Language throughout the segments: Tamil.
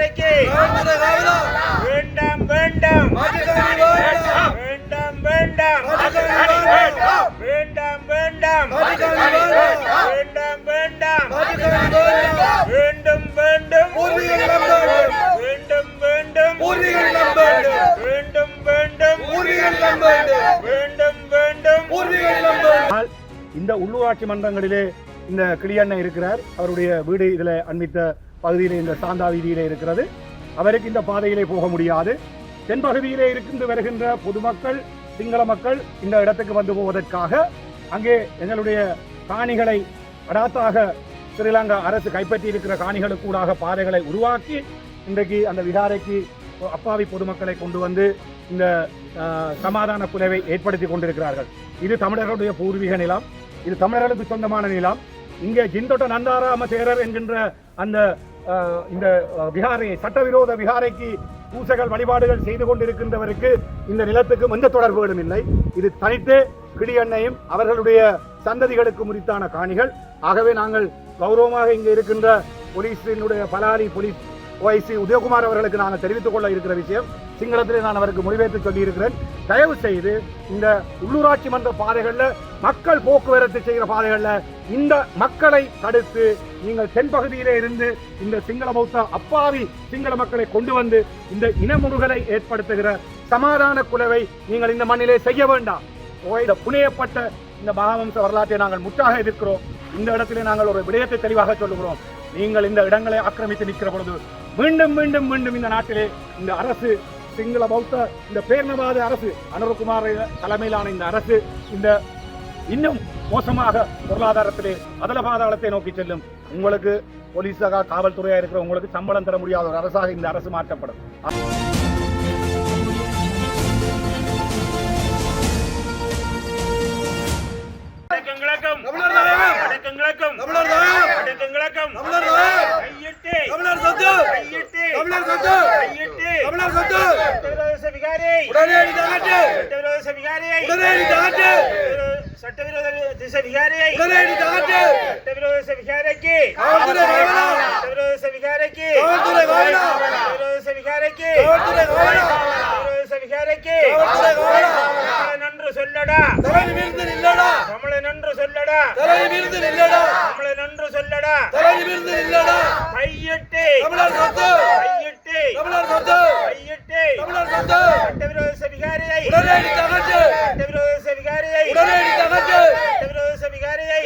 விகாரைக்கு வேண்டாம் வேண்டாம் வேண்டாம் வேண்டாம் வேண்டாம் வேண்டாம் வேண்டாம் வேண்டாம் வேண்டும் வேண்டும் வேண்டும் வேண்டும் வேண்டும் வேண்டும் வேண்டும் வேண்டும். இந்த உள்ளூராட்சி மன்றங்களிலே இந்த கிளியண்ணன் இருக்கிறார். அவருடைய வீடு இதில் அண்மித்த பகுதியிலே இந்த சாந்தா வீதியிலே இருக்கிறது. அவருக்கு இந்த பாதையிலே போக முடியாது. தென்பகுதியிலே இருந்து வருகின்ற பொதுமக்கள் சிங்கள மக்கள் இந்த இடத்துக்கு வந்து போவதற்காக அங்கே எங்களுடைய காணிகளை அடாத்தாக ஸ்ரீலங்கா அரசு கைப்பற்றி இருக்கிற காணிகளுக்கூடாக பாதைகளை உருவாக்கி இன்றைக்கு அந்த விகாரைக்கு அப்பாவி பொதுமக்களை கொண்டு வந்து இந்த சமாதான குலைவை ஏற்படுத்தி கொண்டிருக்கிறார்கள். இது தமிழர்களுடைய பூர்வீக நிலம், இது தமிழர்களுக்கு சொந்தமான நிலம். இங்கே ஜிந்தொட்ட நந்தாராம தேரர் என்கின்ற அந்த இந்த விகாரை சட்டவிரோத விகாரைக்கு பூசைகள் வழிபாடுகள் செய்து கொண்டிருக்கின்றவருக்கு இந்த நிலத்துக்கு எந்த தொடர்புகளும் இல்லை. இது தனித்து கிளியண்ணையும் அவர்களுடைய சந்ததிகளுக்கு முறித்தான காணிகள். ஆகவே நாங்கள் கௌரவமாக இங்கே இருக்கின்ற போலீஸினுடைய பலாலி போலீஸ் OIC உதயகுமார் அவர்களுக்கு நாங்கள் தெரிவித்துக் கொள்ள இருக்கிற விஷயம், சிங்களத்திலே நான் அவருக்கு மொழிபெயர்த்து சொல்லியிருக்கிறேன். தயவு செய்து இந்த உள்ளூராட்சி மன்ற பாதைகளில் மக்கள் போக்குவரத்து செய்கிற பாதைகளில் இந்த மக்களை தடுத்து நீங்கள் தென்பகுதியிலே இருந்து இந்த சிங்கள பௌத்த அப்பாவி சிங்கள மக்களை கொண்டு வந்து இந்த இனமுறுகலை ஏற்படுத்துகிற சமாதான குலைவை நீங்கள் இந்த மண்ணிலே செய்ய வேண்டாம். புனையப்பட்ட இந்த மகாவம்ச வரலாற்றை நாங்கள் முற்றாக எதிர்க்கிறோம். இந்த இடத்திலே நாங்கள் ஒரு விடயத்தை தெளிவாக சொல்லுகிறோம். நீங்கள் இந்த இடங்களை ஆக்கிரமித்து நிற்கிற பொழுது மீண்டும் மீண்டும் மீண்டும் இந்த நாட்டிலே இந்த அரசு சிங்கள பௌத்த இந்த பேரினவாத அரசு அனுரகுமார் தலைமையிலான இந்த அரசு இந்த இன்னும் மோசமாக பொருளாதாரத்திலே அதல பாதாளத்தை நோக்கி செல்லும். உங்களுக்கு போலீஸாக காவல்துறையாக இருக்கிற உங்களுக்கு சம்பளம் தர முடியாத ஒரு அரசாக இந்த அரசு மாற்றப்படும். சட்டவிரோத விகாரையை நன்று சொல்லடா தமிழை நன்று சொல்லடா தமிழை நன்று சொல்லடா கையிட்டு சட்டவிரோத விகாரையை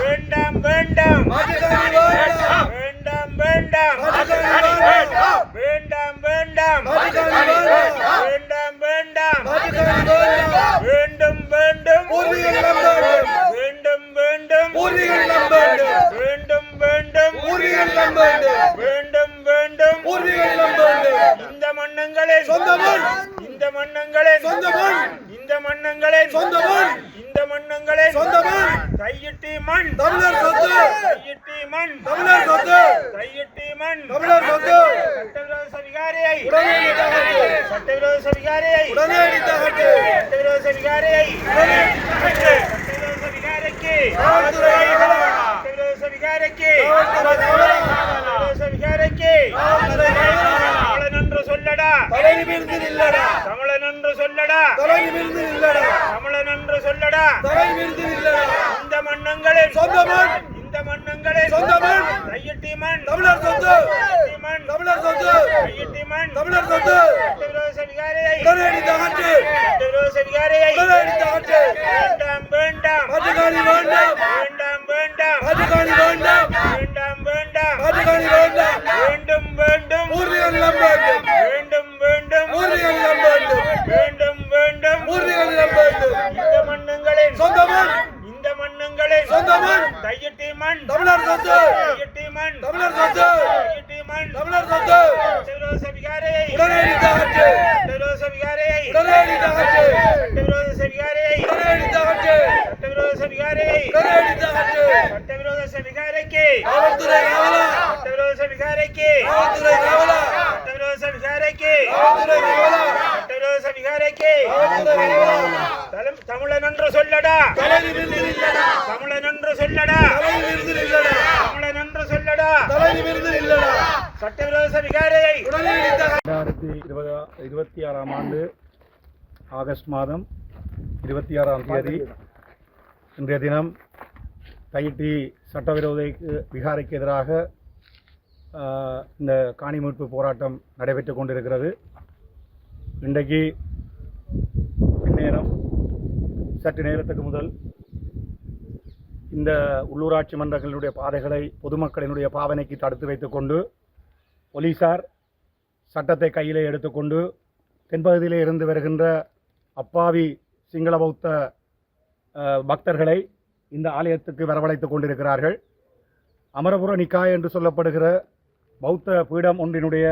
வேண்டாம் வேண்டாம் வேண்டாம் வேண்டாம் வேண்டாம் வேண்டாம் வேண்டாம் வேண்டாம் வேண்டும் வேண்டும் வேண்டும் வேண்டும் வேண்டும் வேண்டும் வேண்டும் இந்த மன்னங்களில் இந்த மன்னங்களில் இந்த மன்னங்களில் இந்த மன்னங்களில் கையிட்டி மண் தமிழர் சொத்து கையிட்டி மண் தமிழர் சொத்து கையிட்டி மண் தமிழர் சொத்து சட்டவிரோத விகாரையை சட்டவிரோத விகாரையை சட்டவிரோத விகாரையை சட்டவிரோத விகாரைக்கு சட்டவிரோத விகாரைக்கு சட்டவிரோத விகாரைக்கு தமிழன் என்று சொல்லடா தமிழன் என்று சொல்லடா தமிழன் என்று சொல்லடா இந்த மன்னங்களில் இந்த மன்னங்களில் கையிட்டி மண் தமிழர் சொத்து தமிழர் சொத்து கையிட்டி மண் தமிழர் சொத்து சட்டவிரோத விகாரையை சட்டவிரோத விகாரையை வேண்டாம் வேண்டாம் வேண்டாம் வேண்டாம் வேண்டாம் வேண்டாம் வேண்டாம் வேண்டும் வேண்டும் வேண்டும் வேண்டும் வேண்டும் வேண்டும் இந்த மன்னங்களில் இந்த மன்னங்களில் கையிட்டி மண் தமிழர் சொத்து கையிட்டி மண் தமிழர் சொத்து கையிட்டி மண் தமிழர் சொத்து சட்டவிரோத விகாரையை சட்டவிரோத விகாரையை சட்டவிரோத விகாரையை சட்டவிரோத விகாரையை சட்டவிரோத விகாரைக்கு சட்டவிரோத விகாரைக்கு சட்டவிரோத விகாரைக்கு சட்டவிரோத விகாரைக்கு தமிழன் என்று சொல்லடா, தமிழன் என்று சொல்லடா, தமிழன் என்று சொல்லடா, சட்டவிரோத விகாரையை 2026 ஆண்டு ஆகஸ்ட் மாதம் 26ஆம் தேதி இன்றைய தினம் தையிட்டி சட்டவிரோத விகாரைக்கு எதிராக இந்த காணி மீட்பு போராட்டம் நடைபெற்று கொண்டிருக்கிறது. இன்றைக்கு பின்னேரம் சற்று நேரத்துக்கு முதல் இந்த உள்ளூராட்சி மன்றங்களுடைய பாதைகளை பொதுமக்களினுடைய பாவனைக்கு தடுத்து வைத்துக்கொண்டு போலீசார் சட்டத்தை கையிலே எடுத்துக்கொண்டு தென்பகுதியிலே இருந்து வருகின்ற அப்பாவி சிங்கள பௌத்த பக்தர்களை இந்த ஆலயத்துக்கு வரவழைத்துக் கொண்டிருக்கிறார்கள். அமரபுர நிக்காய் என்று சொல்லப்படுகிற பௌத்த பீடம் ஒன்றினுடைய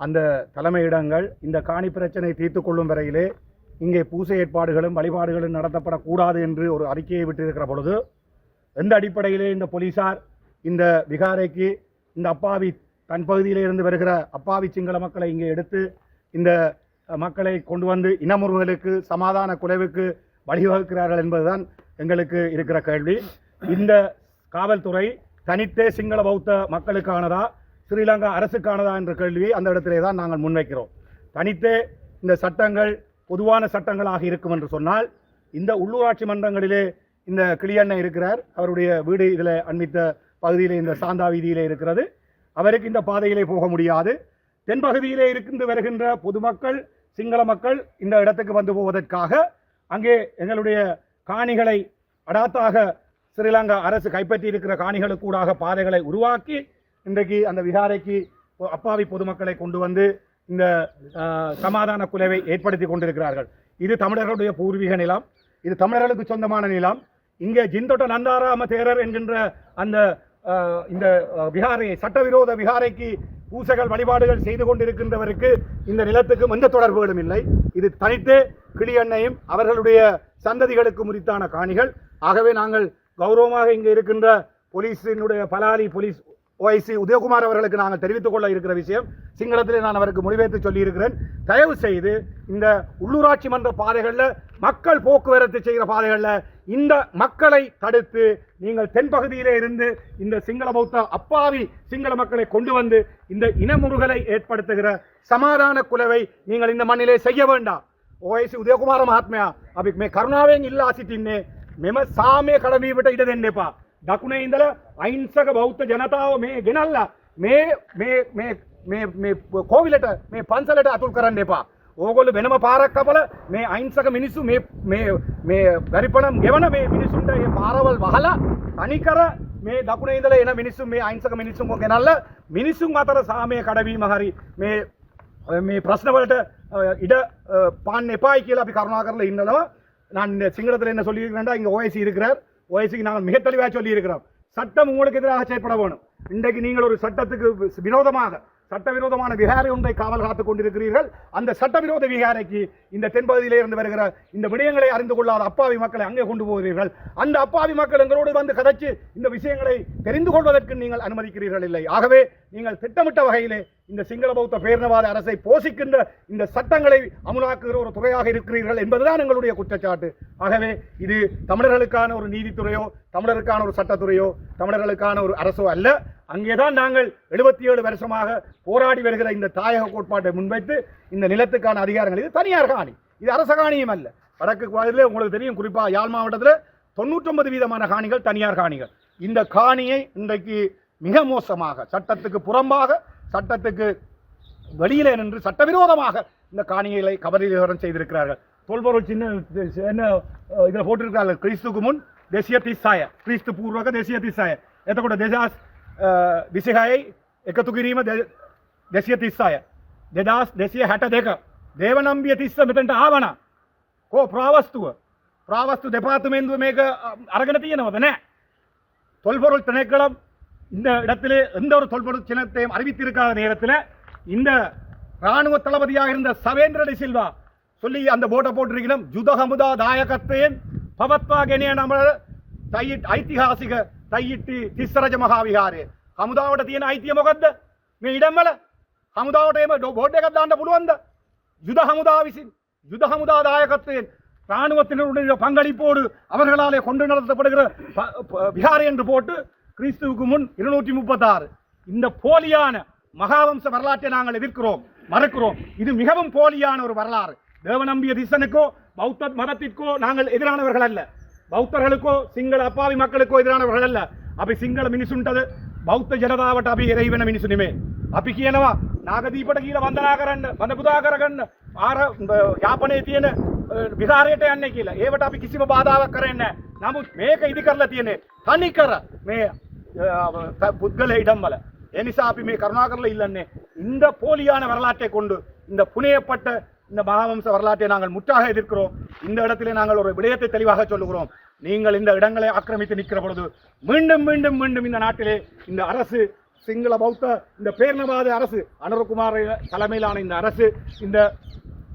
அந்த தலைமையிடங்கள் இந்த காணி பிரச்சனை தீர்த்து கொள்ளும் வரையிலே இங்கே பூசை ஏற்பாடுகளும் வழிபாடுகளும் நடத்தப்படக்கூடாது என்று ஒரு அறிக்கையை விட்டிருக்கிற பொழுது எந்த அடிப்படையிலே இந்த போலீசார் இந்த விகாரைக்கு இந்த அப்பாவி தன் பகுதியிலே இருந்து வருகிற அப்பாவி சிங்கள மக்களை இங்கே எடுத்து இந்த மக்களை கொண்டு வந்து இனமுறுகளுக்கு சமாதான குலைவுக்கு வழிவகுக்கிறார்கள் என்பதுதான் எங்களுக்கு இருக்கிற கேள்வி. இந்த காவல்துறை தனித்தே சிங்கள பௌத்த மக்களுக்கானதா ஸ்ரீலங்கா அரசுக்கானதா என்ற கேள்வியை அந்த இடத்திலே தான் நாங்கள் முன்வைக்கிறோம். தனித்தே இந்த சட்டங்கள் பொதுவான சட்டங்களாக இருக்கும் என்று சொன்னால் இந்த உள்ளூராட்சி மன்றங்களிலே இந்த கிளியண்ணை இருக்கிறார், அவருடைய வீடு இதில் அண்மித்த பகுதியிலே இந்த சாந்தா வீதியிலே இருக்கிறது. அவருக்கு இந்த பாதையிலே போக முடியாது. தென்பகுதியிலே இருந்து வருகின்ற பொதுமக்கள் சிங்கள மக்கள் இந்த இடத்துக்கு வந்து போவதற்காக அங்கே எங்களுடைய காணிகளை அடாத்தாக ஸ்ரீலங்கா அரசு கைப்பற்றி இருக்கிற காணிகளுக்கூடாக பாதைகளை உருவாக்கி இன்றைக்கு அந்த விகாரைக்கு அப்பாவி பொதுமக்களை கொண்டு வந்து இந்த சமாதான குலைவை ஏற்படுத்தி கொண்டிருக்கிறார்கள். இது தமிழர்களுடைய பூர்வீக நிலம், இது தமிழர்களுக்கு சொந்தமான நிலம். இங்கே ஜிந்தொட்ட நந்தாராம தேரர் என்கின்ற அந்த இந்த விகாரையை சட்டவிரோத விகாரைக்கு பூசைகள் வழிபாடுகள் செய்து கொண்டிருக்கின்றவருக்கு இந்த நிலத்துக்கும் எந்த தொடர்புகளும் இல்லை. இது தனித்து கிளியண்ணையும் அவர்களுடைய சந்ததிகளுக்கு முறித்தான காணிகள். ஆகவே நாங்கள் கௌரவமாக இங்கே இருக்கின்ற போலீஸினுடைய பலாலி போலீஸ் ஓஐசி உதயகுமார் அவர்களுக்கு நாங்கள் தெரிவித்துக் கொள்ள இருக்கிற விஷயம் சிங்களத்திலே நான் அவருக்கு மொழிபெயர்த்து சொல்லியிருக்கிறேன். தயவு செய்து இந்த உள்ளூராட்சி மன்ற பாதைகளில் மக்கள் போக்குவரத்து செய்கிற பாதைகளில் இந்த மக்களை தடுத்து நீங்கள் தென்பகுதியிலே இருந்து இந்த சிங்கள பௌத்த அப்பாவி சிங்கள மக்களை கொண்டு வந்து இந்த இனமுறுகலை ஏற்படுத்துகிற சமாதான குலைவை நீங்கள் இந்த மண்ணிலே செய்ய வேண்டாம். ஓஐசி උදයකුමාර මහත්මයා අපි මේ කරුණාවෙන් ඉල්ලා සිටින්නේ මෙම සාමය කඩවීමට ඉඩ දෙන්න එපා. දකුණේ ඉඳලා අහිංසක බෞද්ධ ජනතාව මේ ගෙනල්ලා මේ කෝවිලට මේ පන්සලට අතුල් කරන්න එපා. ඕගොල්ලෝ වෙනම පාරක් කපලා මේ අහිංසක මිනිස්සු මේ පරිපණම් ගෙවන මේ මිනිස්සුන්ට මේ පාරවල් වහලා තනිකර මේ දකුණේ ඉඳලා එන මිනිස්සු මේ අහිංසක මිනිස්සුන්ව ගෙනල්ලා මිනිස්සුන් අතර සාමය කඩවීම හරි මේ ප්‍රශ්න වලට இட பான் எப்பாய் கீழே அப்படி கருணா கரில் இன்னளவா நான் இந்த சிங்களத்தில் என்ன சொல்லியிருக்கிறேன்டா இங்கே ஓஐசி இருக்கிறார். ஓஐசிக்கு நாங்கள் மிக தெளிவாக சொல்லியிருக்கிறோம். சட்டம் உங்களுக்கு எதிராக செயற்பட வேணும். இன்றைக்கு நீங்கள் ஒரு சட்டத்துக்கு விரோதமாக சட்டவிரோதமான விகாரை ஒன்றை காவல் காத்துக் கொண்டிருக்கிறீர்கள். அந்த சட்டவிரோத விகாரைக்கு இந்த தென்பகுதியிலே இருந்து வருகிற இந்த விடயங்களை அறிந்து கொள்ளாத அப்பாவி மக்களை அங்கே கொண்டு போகிறீர்கள். அந்த அப்பாவி மக்கள் எங்களோடு வந்து கதைச்சு இந்த விஷயங்களை தெரிந்து கொள்வதற்கு நீங்கள் அனுமதிக்கிறீர்கள் இல்லை. ஆகவே நீங்கள் திட்டமிட்ட வகையிலே இந்த சிங்கள பௌத்த பேரினவாத அரசை போஷிக்கின்ற இந்த சட்டங்களை அமுலாக்குகிற ஒரு துறையாக இருக்கிறீர்கள் என்பதுதான் எங்களுடைய குற்றச்சாட்டு. ஆகவே இது தமிழர்களுக்கான ஒரு நீதித்துறையோ தமிழருக்கான ஒரு சட்டத்துறையோ தமிழர்களுக்கான ஒரு அரசோ அல்ல. அங்கேதான் நாங்கள் 77 வருஷமாக போராடி வருகிற இந்த தாயக கோட்பாட்டை முன்வைத்து இந்த நிலத்துக்கான அதிகாரங்கள் இது தனியார் காணி, இது அரச காணியும் அல்ல. வடக்கு பகுதியில் உங்களுக்கு தெரியும், குறிப்பாக யாழ் மாவட்டத்தில் 99% காணிகள் தனியார் காணிகள். இந்த காணியை இன்றைக்கு மிக மோசமாக சட்டத்துக்கு புறம்பாக சட்டத்துக்கு வெளியிலே நின்று சட்டவிரோதமாக இந்த காணிகளை கபலீகரம் செய்திருக்கிறார்கள். தொல்பொருள் சின்ன இதில் போட்டிருக்கிறார்கள் கிறிஸ்துக்கு முன் தேசிய திசாய கிறிஸ்து பூர்வக தேசிய திசாய එතකොට 2026 එකතු කිරීම 230යි 2262 දේවනම්බිය තිස්ස මෙතනට ආවනා කෝ ප්‍රාවස්තු දෙපාර්තමේන්තුව මේක අරගෙන තියෙනවද? නැහැ. தொல்பொருள் திணைக்களம் இந்த இடத்திலே எந்த ஒரு தொல்பொருள் சின்னத்தையும் அறிவித்திருக்காத நேரத்தில் இந்த இராணுவ தளபதியாக இருந்த சவேந்திர டி சில்வா சொல்லி அந்த போட்டை போட்டிருக்கணும். ஜுத ஹமுதா தாயகத்தையும் பவத்வா கெனிய நம்ம ஐතිහාසික தையிட்டி තිස්සරජ මහා විහාරය හමුදාවට තියෙන අයිතිය මොකද්ද? මේ ඉඩම්වල හමුදාවට එහෙම බෝඩ් එකක් දාන්න පුළුවන්ද? යුද හමුදාව විසින් யுதகமுதாதாயகத்தின் இராணுவத்தினருடைய பங்களிப்போடு அவர்களாலே கொண்டு நடத்தப்படுகிற விகாரை என்று போட்டு கிறிஸ்துவுக்கு முன் 236 இந்த போலியான மகாவம்ச வரலாற்றை நாங்கள் எதிர்க்கிறோம், மறுக்கிறோம். இது மிகவும் போலியான ஒரு வரலாறு. தேவநம்பிய திசனுக்கோ பௌத்த மதத்திற்கோ நாங்கள் எதிரானவர்கள் அல்ல. பௌத்தர்களுக்கோ சிங்கள அப்பாவி மக்களுக்கோ எதிரானவர்கள் அல்ல. අපි සිංහල මිනිසුන්ටද බෞද්ධ ජනතාවට අපි එරෙහි වෙන මිනිසු නෙමෙයි. අපි කියනවා නාගදීපට කියලා වන්දනා කරන්න, වඳ පුදා කරගන්න, ආර යාපනයේ තියෙන විහාරයට යන්නේ කියලා. ඒවට අපි කිසිම බාධාවක් කරන්නේ නැහැ. නමුත් මේක ඉදි කරලා තියෙන්නේ තනිකර මේ පුද්ගල ඉඩම්වල. ඒ නිසා අපි මේ කරුණාකරලා இல்லන්නේ இந்த போலியான வரலாற்றை கொண்டு இந்த புனையப்பட்ட இந்த மகாவம்ச வரலாற்றை நாங்கள் முற்றாக எதிர்க்கிறோம். இந்த இடத்திலே நாங்கள் ஒரு விடயத்தை தெளிவாக சொல்லுகிறோம். நீங்கள் இந்த இடங்களை ஆக்கிரமித்து நிற்கிற பொழுது மீண்டும் மீண்டும் மீண்டும் இந்த நாட்டிலே இந்த அரசு சிங்கள பௌத்த இந்த பேரினவாத அரசு அனுரகுமார் தலைமையிலான இந்த அரசு இந்த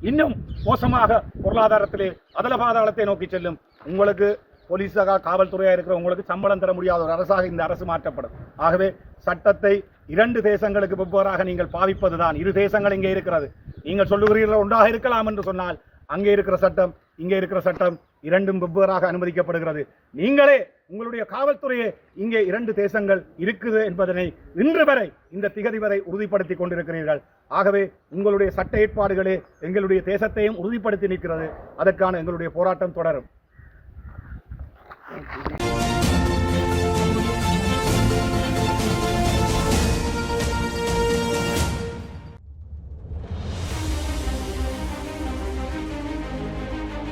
இன்னும் மோசமாக பொருளாதாரத்திலே அதல பாதாளத்தை நோக்கி செல்லும். உங்களுக்கு போலீஸாக காவல்துறையாக இருக்கிற உங்களுக்கு சம்பளம் தர முடியாத ஒரு அரசாக இந்த அரசு மாற்றப்படும். ஆகவே சட்டத்தை 2 தேசங்களுக்கு வெவ்வேறாக நீங்கள் பாவிப்பதுதான். 2 தேசங்கள் இங்கே இருக்கிறது. நீங்கள் சொல்லுகிறீர்கள் ஒன்றாக இருக்கலாம் என்று சொன்னால் அங்கே இருக்கிற சட்டம் இங்கே இருக்கிற சட்டம் 2ம் வெவ்வேறாக அனுமதிக்கப்படுகிறது. நீங்களே உங்களுடைய காவல்துறையே இங்கே 2 தேசங்கள் இருக்குது என்பதனை இன்று வரை இந்த திகதி வரை உறுதிப்படுத்தி கொண்டிருக்கிறீர்கள். ஆகவே உங்களுடைய சட்ட ஏற்பாடுகளே எங்களுடைய தேசத்தையும் உறுதிப்படுத்தி நிற்கிறது. அதற்கான எங்களுடைய போராட்டம் தொடரும்.